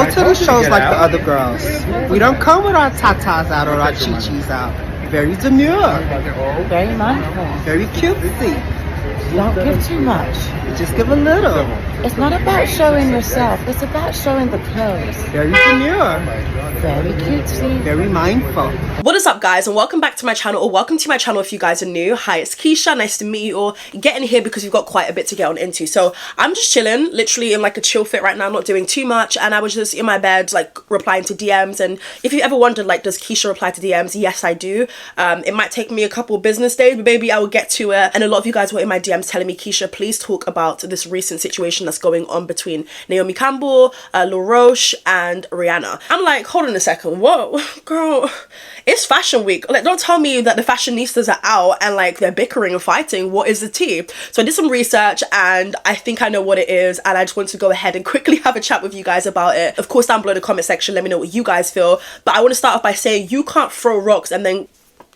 go to the shows like the other girls. We don't come with our tatas out or our chi-chis out. Very demure. Very mindful. Very cutesy. Don't give too much. Just give a little. It's not about showing yourself. It's about showing the clothes. Very demure. Very cutesy. Very mindful. What is up, guys, and welcome back to my channel, or welcome to my channel if you guys are new. Hi, it's Keisha. Nice to meet you all. Getting here because we've got quite a bit to get on into. So I'm just chilling, literally in like a chill fit right now, not doing too much, and I was just in my bed like replying to DMs. And if you ever wondered, like, does Keisha reply to DMs? Yes, I do. It might take me a couple of business days, but maybe I will get to it. And a lot of you guys were in my DMs telling me, Keisha, please talk about this recent situation that's going on between Naomi Campbell, Roach, and Rihanna. I'm like, hold on a second, whoa, girl, it's fashion week. Like, don't tell me that the fashionistas are out and like they're bickering and fighting. What is the tea? So I did some research and I think I know what it is, and I just want to go ahead and quickly have a chat with you guys about it. Of course, down below in the comment section, let me know what you guys feel. But I want to start off by saying you can't throw rocks and then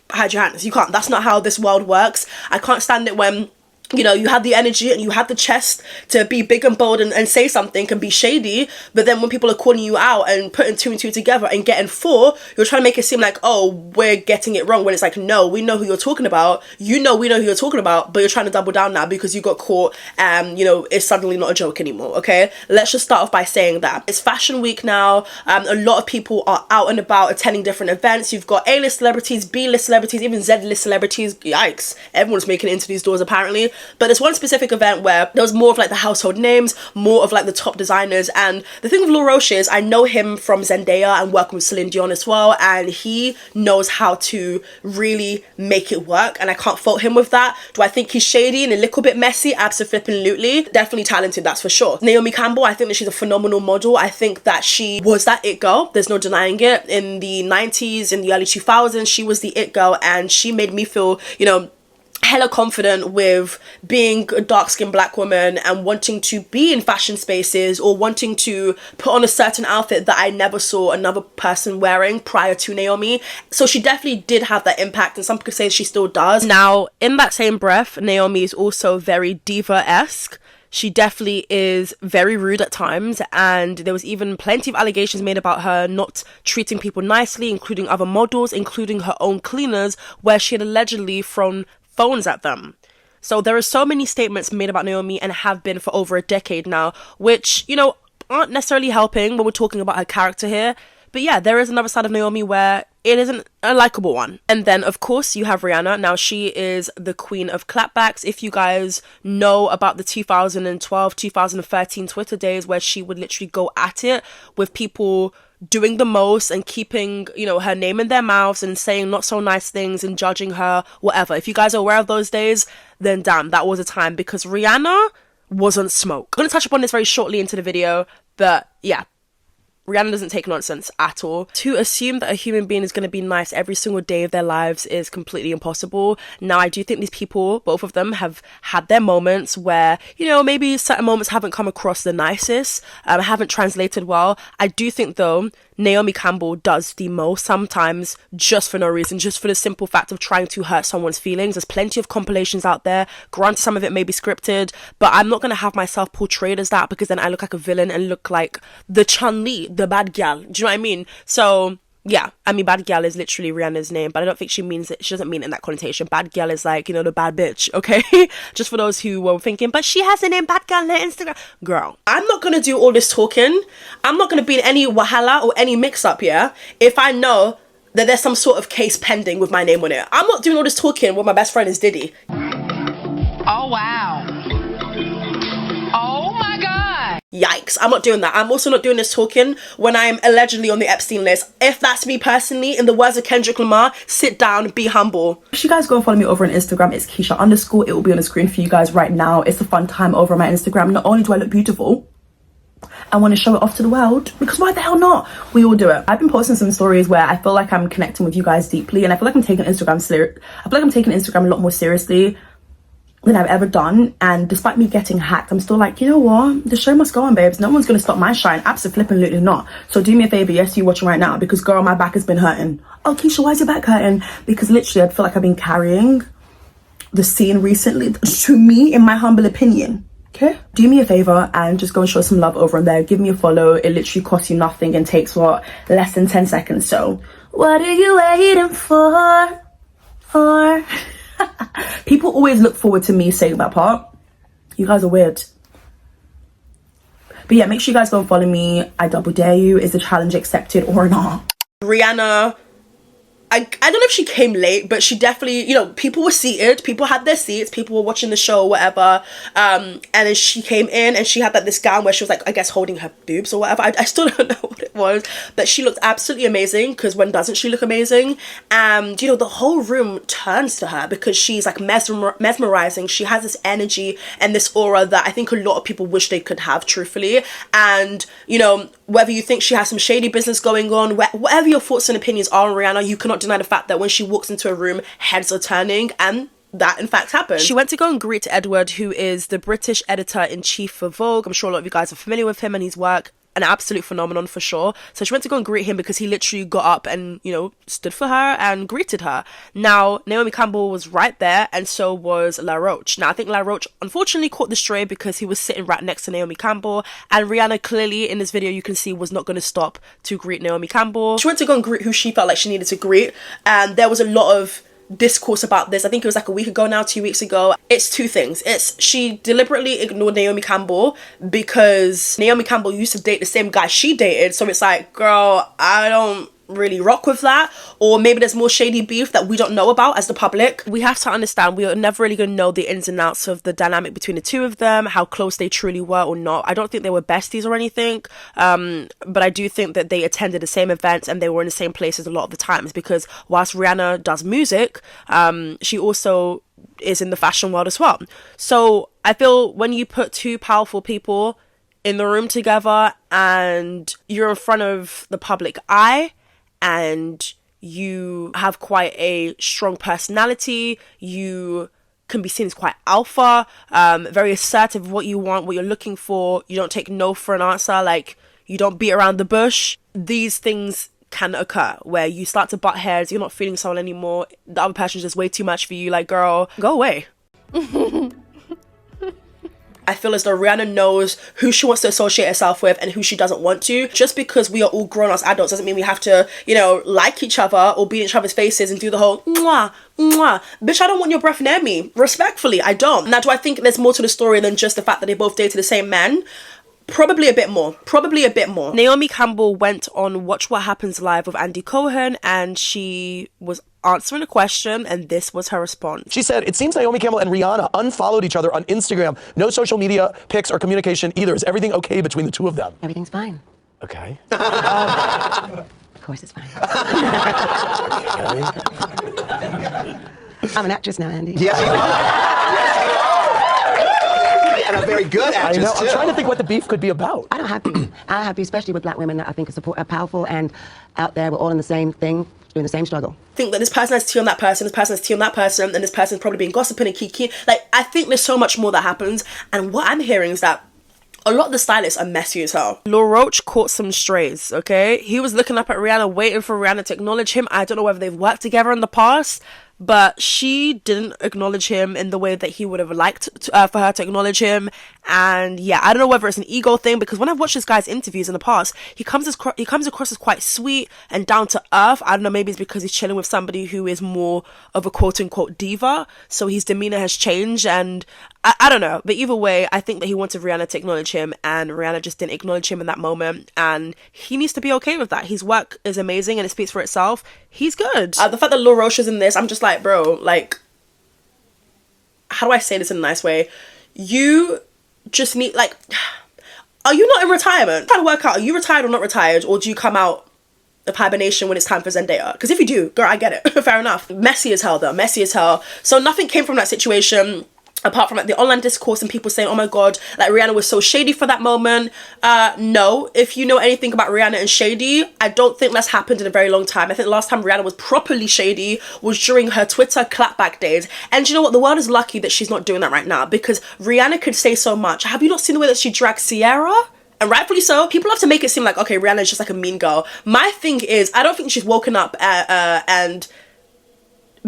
hide your hands. You can't. That's not how this world works. I can't stand it when, you know, you have the energy and you have the chest to be big and bold and say something and be shady, but then when people are calling you out and putting two and two together and getting four, you're trying to make it seem like, oh, we're getting it wrong, when it's like, no, we know who you're talking about, you know, we know who you're talking about, but you're trying to double down now because you got caught and, you know, it's suddenly not a joke anymore. Okay, let's just start off by saying that it's fashion week now. A lot of people are out and about attending different events. You've got A-list celebrities, B-list celebrities, even Z-list celebrities. Yikes, everyone's making it into these doors apparently. But there's one specific event where there was more of like the household names, more of like the top designers. And the thing with Roach is, I know him from Zendaya and working with Celine Dion as well, and he knows how to really make it work, and I can't fault him with that. Do I think he's shady and a little bit messy? Absolutely. Definitely talented, that's for sure. Naomi Campbell, I think that she's a phenomenal model. I think that she was that it girl, there's no denying it. In the 90s, in the early 2000s, she was the it girl, and she made me feel, you know, hella confident with being a dark-skinned black woman and wanting to be in fashion spaces or wanting to put on a certain outfit that I never saw another person wearing prior to Naomi. So she definitely did have that impact, and some could say she still does. Now, in that same breath, Naomi is also very diva-esque. She definitely is very rude at times, and there was even plenty of allegations made about her not treating people nicely, including other models, including her own cleaners, where she had allegedly thrown phones at them. So there are so many statements made about Naomi, and have been for over a decade now, which, you know, aren't necessarily helping when we're talking about her character here. But yeah, there is another side of Naomi where it isn't a likable one. And then, of course, you have Rihanna. Now, she is the queen of clapbacks. If you guys know about the 2012, 2013 Twitter days where she would literally go at it with people doing the most and keeping, you know, her name in their mouths and saying not so nice things and judging her, whatever. If you guys are aware of those days, then damn, that was a time, because Rihanna wasn't smoke. I'm going to touch upon this very shortly into the video, but yeah, Rihanna doesn't take nonsense at all. To assume that a human being is going to be nice every single day of their lives is completely impossible. Now, I do think these people, both of them, have had their moments where, you know, maybe certain moments haven't come across the nicest, haven't translated well. I do think, though, Naomi Campbell does the most sometimes just for no reason, just for the simple fact of trying to hurt someone's feelings. There's plenty of compilations out there. Granted, some of it may be scripted, but I'm not going to have myself portrayed as that, because then I look like a villain and look like the Chun-Li, the bad gal. Do you know what I mean? So yeah, I mean, bad gal is literally Rihanna's name, but I don't think she means it. She doesn't mean it in that connotation. Bad gal is like, you know, the bad bitch, okay? Just for those who were thinking, but she has a name, bad gal, on her Instagram. Girl, I'm not gonna do all this talking. I'm not gonna be in any wahala or any mix-up, yeah? If I know that there's some sort of case pending with my name on it. I'm not doing all this talking when my best friend is Diddy. Oh, wow. Oh, my God. Yikes, I'm not doing that. I'm also not doing this talking when I'm allegedly on the Epstein list. If that's me personally, in the words of Kendrick Lamar, sit down, be humble. If you guys go and follow me over on Instagram, it's Keisha_. It will be on the screen for you guys right now. It's a fun time over on my Instagram. Not only do I look beautiful, I want to show it off to the world, because why the hell not? We all do it. I've been posting some stories where I feel like I'm connecting with you guys deeply, and I feel like I'm taking Instagram a lot more seriously than I've ever done. And despite me getting hacked, I'm still like, you know what, the show must go on, babes. No one's gonna stop my shine. Absolutely not. So do me a favor, yes, you watching right now, because girl, my back has been hurting. Oh, Keisha, why is your back hurting? Because literally I feel like I've been carrying the scene recently. To me, in my humble opinion, Okay, do me a favor and just go and show some love over on there. Give me a follow. It literally costs you nothing and takes what, less than 10 seconds. So what are you waiting for? People always look forward to me saying that part. You guys are weird. But yeah, make sure you guys go and follow me. I double dare you. Is the challenge accepted or not? Rihanna, I don't know if she came late, but she definitely, you know, people were seated, people had their seats, people were watching the show or whatever, and then she came in and she had like this gown where she was like, I guess holding her boobs or whatever. I still don't know what it was, but she looked absolutely amazing, because when doesn't she look amazing? And you know, the whole room turns to her because she's like mesmerizing. She has this energy and this aura that I think a lot of people wish they could have, truthfully. And you know, whether you think she has some shady business going on, whatever your thoughts and opinions are on Rihanna, you cannot deny the fact that when she walks into a room, heads are turning, and that in fact happened. She went to go and greet Edward, who is the British editor-in-chief for Vogue. I'm sure a lot of you guys are familiar with him and his work. An absolute phenomenon for sure. So she went to go and greet him because he literally got up and, you know, stood for her and greeted her. Now, Naomi Campbell was right there, and so was Roach. Now, I think Roach unfortunately caught the stray because he was sitting right next to Naomi Campbell, and Rihanna clearly in this video, you can see, was not going to stop to greet Naomi Campbell. She went to go and greet who she felt like she needed to greet, and there was a lot of discourse about this. I think it was like a week ago now, 2 weeks ago. It's two things. It's she deliberately ignored Naomi Campbell because Naomi Campbell used to date the same guy she dated, so it's like, girl, I don't really rock with that. Or maybe there's more shady beef that we don't know about as the public. We have to understand we are never really going to know the ins and outs of the dynamic between the two of them, how close they truly were or not. I don't think they were besties or anything, but I do think that they attended the same events and they were in the same places a lot of the times, because whilst Rihanna does music, she also is in the fashion world as well. So I feel when you put two powerful people in the room together and you're in front of the public eye, and you have quite a strong personality, you can be seen as quite alpha, very assertive of what you want, what you're looking for, you don't take no for an answer, like, you don't beat around the bush. These things can occur where you start to butt heads, you're not feeling someone anymore, the other person's just way too much for you, like, girl, go away. I feel as though Rihanna knows who she wants to associate herself with and who she doesn't want to. Just because we are all grown-ass adults doesn't mean we have to, you know, like each other or be in each other's faces and do the whole mwah, mwah. Bitch, I don't want your breath near me. Respectfully, I don't. Now, do I think there's more to the story than just the fact that they both dated the same man? Probably a bit more. Probably a bit more. Naomi Campbell went on Watch What Happens Live with Andy Cohen, and she was answering a question, and this was her response. She said, it seems Naomi Campbell and Rihanna unfollowed each other on Instagram. No social media pics or communication either. Is everything okay between the two of them? Everything's fine. Okay. Of course it's fine. I'm an actress now, Andy. Yeah. And a very good actress, I know. too. I'm trying to think what the beef could be about. I don't have beef. I don't have beef, especially with black women that I think are powerful and out there. We're all in the same thing, doing the same struggle. Think that this person has tea on that person, this person has tea on that person, and this person's probably been gossiping and kiki. Like, I think there's so much more that happens, and what I'm hearing is that a lot of the stylists are messy as hell. Roach caught some strays, okay? He was looking up at Rihanna, waiting for Rihanna to acknowledge him. I don't know whether they've worked together in the past, but she didn't acknowledge him in the way that he would have liked for her to acknowledge him. And yeah, I don't know whether it's an ego thing, because when I've watched this guy's interviews in the past, he comes across as quite sweet and down to earth. I don't know, maybe it's because he's chilling with somebody who is more of a quote-unquote diva, so his demeanor has changed, and I don't know. But either way, I think that he wanted Rihanna to acknowledge him, and Rihanna just didn't acknowledge him in that moment, and he needs to be okay with that. His work is amazing and it speaks for itself. He's good. The fact that Lil Roach is in this, I'm just like, bro, like, how do I say this in a nice way? You just need, like, are you not in retirement? Trying to work out, are you retired or not retired, or do you come out of hibernation when it's time for Zendaya? Because if you do, girl, I get it. Fair enough. Messy as hell though, messy as hell. So nothing came from that situation, apart from like the online discourse and people saying, oh my god, like Rihanna was so shady for that moment. No, if you know anything about Rihanna and shady, I don't think that's happened in a very long time. I think the last time Rihanna was properly shady was during her Twitter clapback days. And you know what, the world is lucky that she's not doing that right now, because Rihanna could say so much. Have you not seen the way that she dragged Ciara? And rightfully so. People have to make it seem like, okay, Rihanna is just like a mean girl. My thing is, I don't think she's woken up and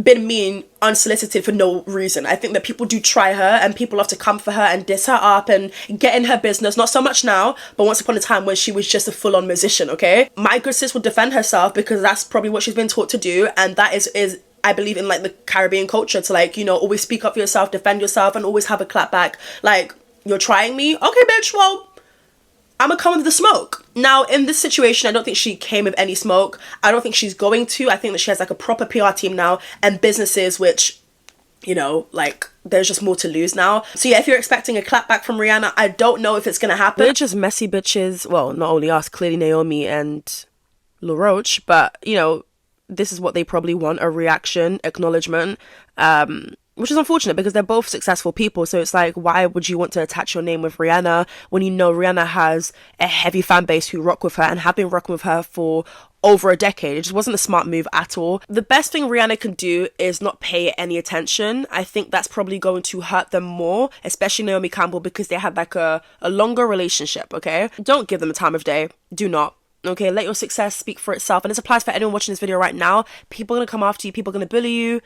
been mean unsolicited for no reason. I think that people do try her and people love to come for her and diss her up and get in her business. Not so much now, but once upon a time when she was just a full-on musician, okay? My good sis will defend herself because that's probably what she's been taught to do, and that is I believe in like the Caribbean culture to like, you know, always speak up for yourself, defend yourself, and always have a clap back. Like, you're trying me? Okay, bitch, well, I'm gonna come with the smoke. Now, in this situation, I don't think she came with any smoke. I don't think she's going to. I think that she has like a proper PR team now and businesses which, you know, like, there's just more to lose now. So yeah, if you're expecting a clapback from Rihanna, I don't know if it's gonna happen. We're just messy bitches. Well, not only us, clearly Naomi and Roach, but, you know, this is what they probably want, a reaction, acknowledgement, which is unfortunate because they're both successful people. So it's like, why would you want to attach your name with Rihanna when you know Rihanna has a heavy fan base who rock with her and have been rocking with her for over a decade? It just wasn't a smart move at all. The best thing Rihanna can do is not pay it any attention. I think that's probably going to hurt them more, especially Naomi Campbell, because they had like a longer relationship, okay? Don't give them the time of day. Do not. Okay, let your success speak for itself. And this applies for anyone watching this video right now. People are going to come after you. People are going to bully you.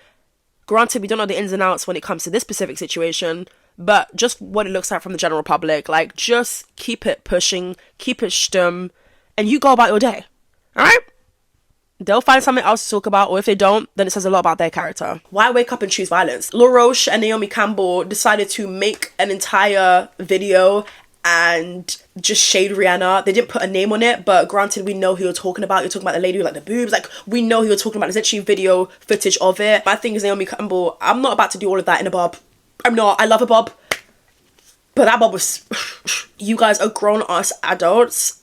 Granted, we don't know the ins and outs when it comes to this specific situation, but just what it looks like from the general public. Like, just keep it pushing, keep it stum, and you go about your day. All right? They'll find something else to talk about, or if they don't, then it says a lot about their character. Why wake up and choose violence? Roach and Naomi Campbell decided to make an entire video and just shade Rihanna. They didn't put a name on it, but granted, we know who you're talking about. You're talking about the lady with like the boobs. Like, we know who you're talking about. There's actually video footage of it. My thing is, Naomi Campbell, I'm not about to do all of that in a bob. I'm not. I love a bob, but that bob was you guys are grown-ass adults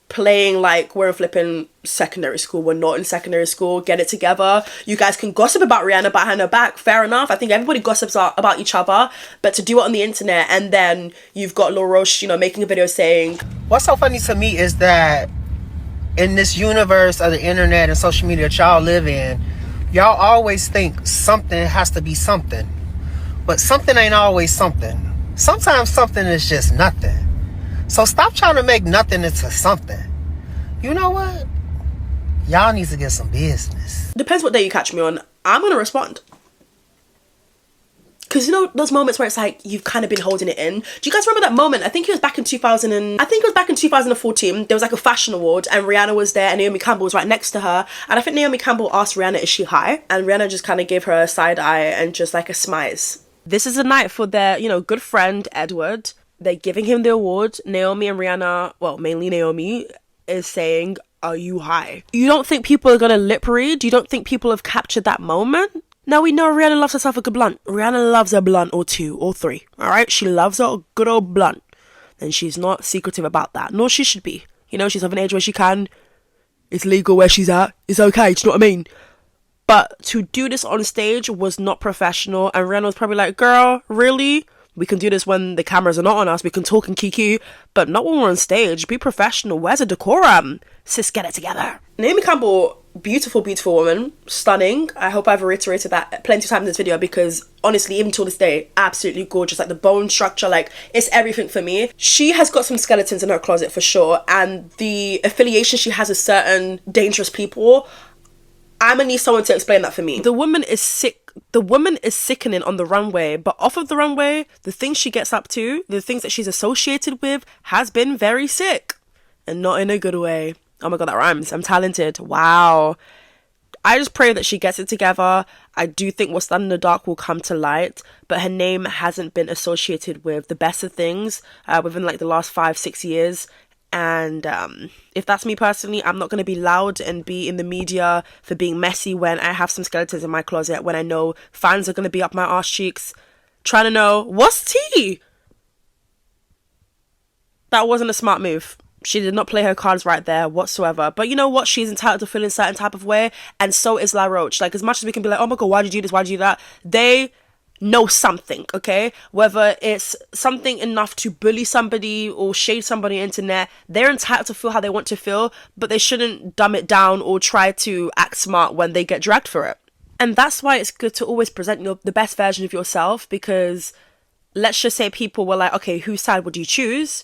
playing like we're in flipping secondary school. We're not in secondary school. Get it together. You guys can gossip about Rihanna behind her back. Fair enough. I think everybody gossips about each other, but to do it on the internet and then you've got Roach, you know, making a video saying... What's so funny to me is that in this universe of the internet and social media that y'all live in, y'all always think something has to be something, but something ain't always something. Sometimes something is just nothing. So stop trying to make nothing into something. You know what? Y'all need to get some business. Depends what day you catch me on. I'm gonna respond. Because, you know, those moments where it's like, you've kind of been holding it in. Do you guys remember that moment? I think it was back in 2014. There was like a fashion award and Rihanna was there and Naomi Campbell was right next to her. And I think Naomi Campbell asked Rihanna, is she high? And Rihanna just kind of gave her a side eye and just like a smize. This is a night for their, you know, good friend, Edward. They're giving him the award. Naomi and Rihanna, well, mainly Naomi, is saying, are you high? You don't think people are going to lip read? You don't think people have captured that moment? Now, we know Rihanna loves herself a good blunt. Rihanna loves a blunt or two or three, all right? She loves a good old blunt. And she's not secretive about that, nor she should be. You know, she's of an age where she can. It's legal where she's at. It's okay, do you know what I mean? But to do this on stage was not professional. And Rihanna was probably like, girl, really? We can do this when the cameras are not on us. We can talk and kiki, but not when we're on stage. Be professional. Where's the decorum? Sis, get it together. Naomi Campbell, beautiful, beautiful woman. Stunning. I hope I've reiterated that plenty of times in this video because honestly, even till this day, absolutely gorgeous. Like the bone structure, like it's everything for me. She has got some skeletons in her closet for sure. And the affiliation she has with certain dangerous people, I'm gonna need someone to explain that for me. The woman is sick. The woman is sickening on the runway, but off of the runway, the things she gets up to, the things that she's associated with, has been very sick. And not in a good way. Oh my god, that rhymes. I'm talented. Wow. I just pray that she gets it together. I do think what's done in the dark will come to light, but her name hasn't been associated with the best of things within like the last 5-6 years. And if that's me personally, I'm not going to be loud and be in the media for being messy when I have some skeletons in my closet, when I know fans are going to be up my arse cheeks trying to know, what's tea? That wasn't a smart move. She did not play her cards right there whatsoever. But you know what? She's entitled to feel in a certain type of way. And so is Roach. Like, as much as we can be like, oh my god, why did you do this? Why did you do that? They know something, okay? Whether it's something enough to bully somebody or shade somebody on the internet, they're entitled to feel how they want to feel, but they shouldn't dumb it down or try to act smart when they get dragged for it. And that's why it's good to always present the best version of yourself, because let's just say people were like, okay, whose side would you choose?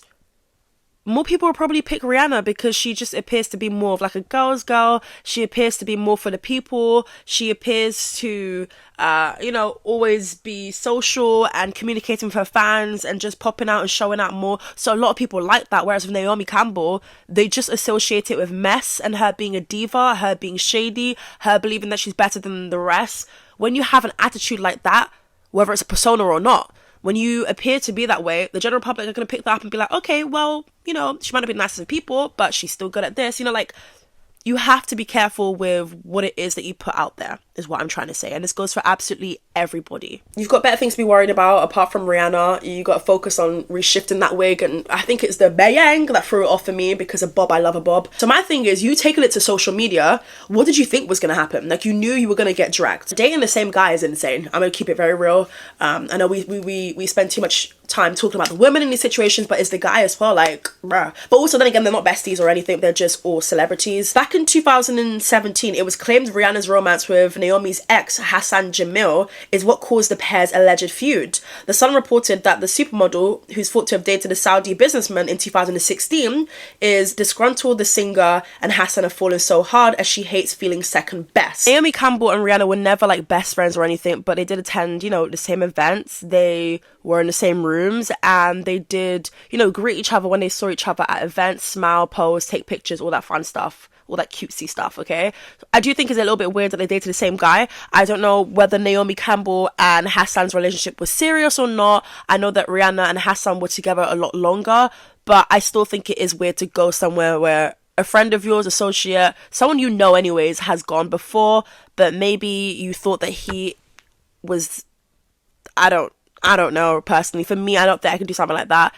more people will probably pick Rihanna because she just appears to be more of like a girl's girl. She appears to be more for the people. She appears to, always be social and communicating with her fans and just popping out and showing out more. So a lot of people like that. Whereas with Naomi Campbell, they just associate it with mess and her being a diva, her being shady, her believing that she's better than the rest. When you have an attitude like that, whether it's a persona or not, when you appear to be that way, the general public are going to pick that up and be like, okay, well, she might not be nice to people, but she's still good at this. You have to be careful with what it is that you put out there, is what I'm trying to say. And this goes for absolutely everybody. You've got better things to be worried about apart from Rihanna. You got to focus on reshifting that wig. And I think it's the bayang that threw it off for me because of Bob. I love a Bob. So my thing is, you taking it to social media, what did you think was going to happen? Like, you knew you were going to get dragged. Dating the same guy is insane. I'm going to keep it very real. I know we spend too much time talking about the women in these situations, but it's the guy as well, like, bruh. But also, then again, they're not besties or anything. They're just all celebrities. Back in 2017, it was claimed Rihanna's romance with Naomi's ex, Hassan Jamil, is what caused the pair's alleged feud. The Sun reported that the supermodel, who's thought to have dated a Saudi businessman in 2016, is disgruntled the singer, and Hassan have fallen so hard as she hates feeling second best. Naomi Campbell and Rihanna were never like best friends or anything, but they did attend, the same events. They were in the same rooms, and they did, greet each other when they saw each other at events, smile, pose, take pictures, all that fun stuff. All that cutesy stuff, okay? I do think it's a little bit weird that they dated the same guy. I don't know whether Naomi Campbell and Hassan's relationship was serious or not. I know that Rihanna and Hassan were together a lot longer, but I still think it is weird to go somewhere where a friend of yours, associate, someone you know anyways, has gone before, but maybe you thought that he was... I don't know, personally. For me, I don't think I can do something like that.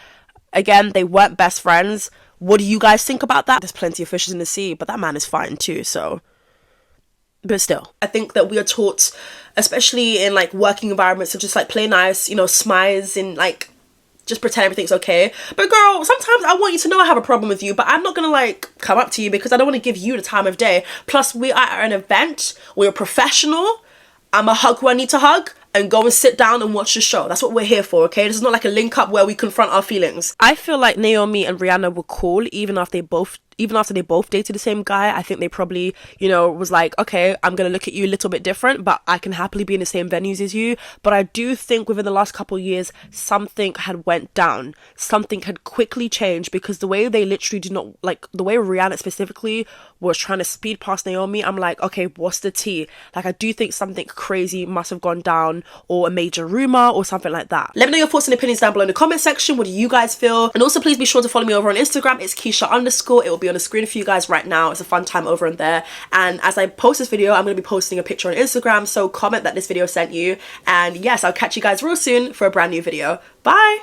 Again, they weren't best friends. What do you guys think about that? There's plenty of fishes in the sea, but that man is fine too, so... But still. I think that we are taught, especially in, like, working environments, to just, like, play nice, smize and, like, just pretend everything's okay. But, girl, sometimes I want you to know I have a problem with you, but I'm not gonna, like, come up to you because I don't want to give you the time of day. Plus, we are at an event. We're professional. I'm a hug who I need to hug. And go and sit down and watch the show. That's what we're here for, okay? This is not like a link up where we confront our feelings. I feel like Naomi and Rihanna were cool even after they both dated the same guy. I think they probably, was like, okay, I'm gonna look at you a little bit different, but I can happily be in the same venues as you. But I do think within the last couple of years, something had went down. Something had quickly changed because the way they literally did not, like, the way Rihanna specifically was trying to speed past Naomi, I'm like, okay, what's the tea? Like, I do think something crazy must have gone down, or a major rumor or something like that. Let me know your thoughts and opinions down below in the comment section. What do you guys feel? And also, please be sure to follow me over on Instagram. It's Keisha_. It will be on the screen for you guys right now. It's a fun time over on there. And as I post this video, I'm going to be posting a picture on Instagram, so comment that this video sent you. And yes, I'll catch you guys real soon for a brand new video. Bye!